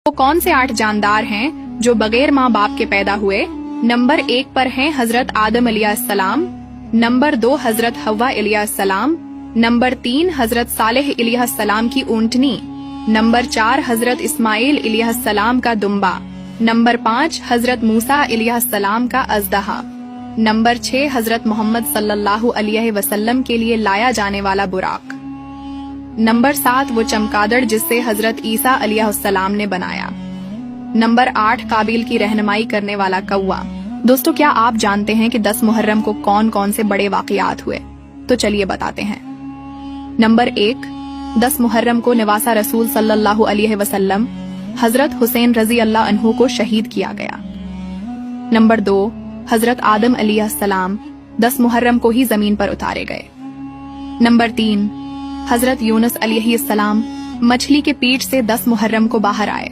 वो कौन से 8 जानदार हैं जो बगैर माँ बाप के पैदा हुए? नंबर 1 पर हैं हजरत आदम अलैहिस्सलाम, नंबर 2 हजरत हव्वा अलैहिस्सलाम, नंबर 3 हजरत सालेह अलैहिस्सलाम की ऊंटनी, नंबर 4 हजरत इस्माइल अलैहिस्सलाम का दुम्बा, नंबर 5 हजरत मूसा अलैहिस्सलाम का अज़दहा, नंबर 6 हजरत मोहम्मद सल्लल्लाहु अलैहि वसल्लम के लिए लाया जाने वाला बुराक, नंबर 7 वो चमगादड़ जिससे हजरत ईसा अलैहिस्सलाम ने बनाया, नंबर 8 काबिल की रहनुमाई करने वाला कौवा। दोस्तों, क्या आप जानते हैं कि 10 मुहर्रम को कौन कौन से बड़े वाक़यात हुए? तो चलिए बताते हैं। नंबर 1, 10 मुहर्रम को नवासा रसूल सल्लल्लाहु अलैहि वसल्लम हजरत हुसैन रजी अल्लाह अन्हु को शहीद किया गया। नंबर 2, हजरत आदम अलैहिस्सलाम 10 मुहर्रम को ही जमीन पर उतारे गए। नंबर 3, हजरत यूनुस अलैहिस्सलाम मछली के पेट से 10 मुहर्रम को बाहर आए।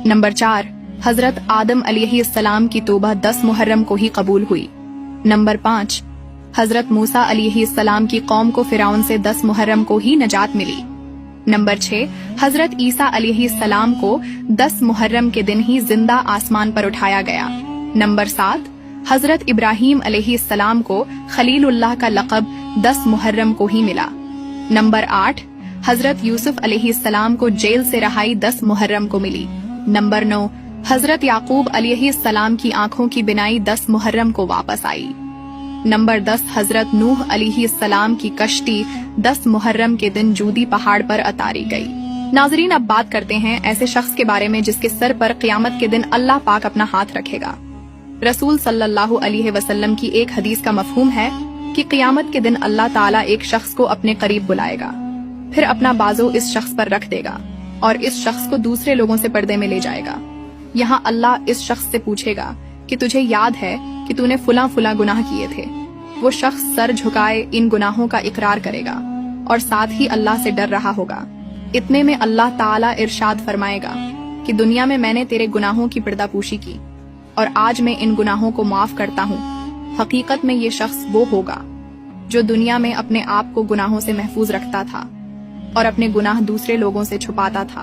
नंबर 4, हजरत आदम अलैहिस्सलाम की तौबा 10 मुहर्रम को ही कबूल हुई। नंबर 5, हजरत मूसा अलैहिस्सलाम की कौम को फिरौन से 10 मुहर्रम को ही नजात मिली। नंबर 6, हजरत ईसा अलैहिस्सलाम को 10 मुहर्रम के दिन ही जिंदा आसमान पर उठाया गया। नंबर 7, हजरत इब्राहीम अलैहिस्सलाम को खलीलुल्लाह का लक़ब 10 मुहर्रम को ही मिला। नंबर 8, हजरत यूसुफ अलैहिस्सलाम को जेल से रहाई 10 मुहर्रम को मिली। नंबर 9, हजरत याकूब अलैहिस्सलाम की आंखों की बिनाई 10 मुहर्रम को वापस आई। नंबर 10, हजरत नूह अलैहिस्सलाम की कश्ती 10 मुहर्रम के दिन जूदी पहाड़ पर उतारी गई। नाजरीन, अब बात करते हैं ऐसे शख्स के बारे में जिसके सर पर क़यामत के दिन अल्लाह पाक अपना हाथ रखेगा। रसूल सल्लल्लाहु अलैहि वसल्लम की एक हदीस का मफहूम है कि क़यामत के दिन अल्लाह ताला एक शख्स को अपने करीब बुलाएगा, फिर अपना बाजू इस शख्स पर रख देगा और इस शख्स को दूसरे लोगों से पर्दे में ले जाएगा। यहाँ अल्लाह इस शख्स से पूछेगा कि तुझे याद है कि तूने फुला फुला गुनाह किए थे? वो शख्स सर झुकाए इन गुनाहों का इकरार करेगा और साथ ही अल्लाह से डर रहा होगा। इतने में अल्लाह ताला इरशाद फरमाएगा कि दुनिया में मैंने तेरे गुनाहों की पर्दापूशी की और आज मैं इन गुनाहों को माफ करता हूँ। हकीकत में ये शख्स वो होगा जो दुनिया में अपने आप को गुनाहों से महफूज रखता था और अपने गुनाह दूसरे लोगों से छुपाता था।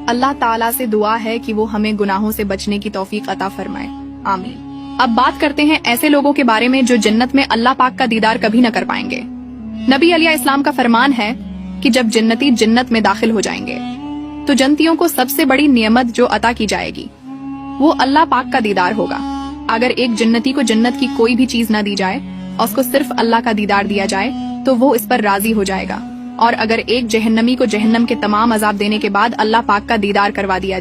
अल्लाह ताला से दुआ है कि वो हमें गुनाहों से बचने की तौफीक अता फरमाए, आमीन। अब बात करते हैं ऐसे लोगों के बारे में जो जन्नत में अल्लाह पाक का दीदार कभी न कर पाएंगे। नबी अलैहिस्सलाम का फरमान है कि जब जन्नती जन्नत में दाखिल हो जाएंगे तो जन्नतियों को सबसे बड़ी नियमत जो अता की जाएगी वो अल्लाह पाक का दीदार होगा। अगर एक जन्नती को जन्नत की कोई भी चीज न दी जाए और उसको सिर्फ अल्लाह का दीदार दिया जाए तो वो इस पर राजी हो जाएगा। और अगर एक जहन्नमी को जहन्नम के तमाम अजाब देने के बाद अल्लाह पाक का दीदार करवा दिया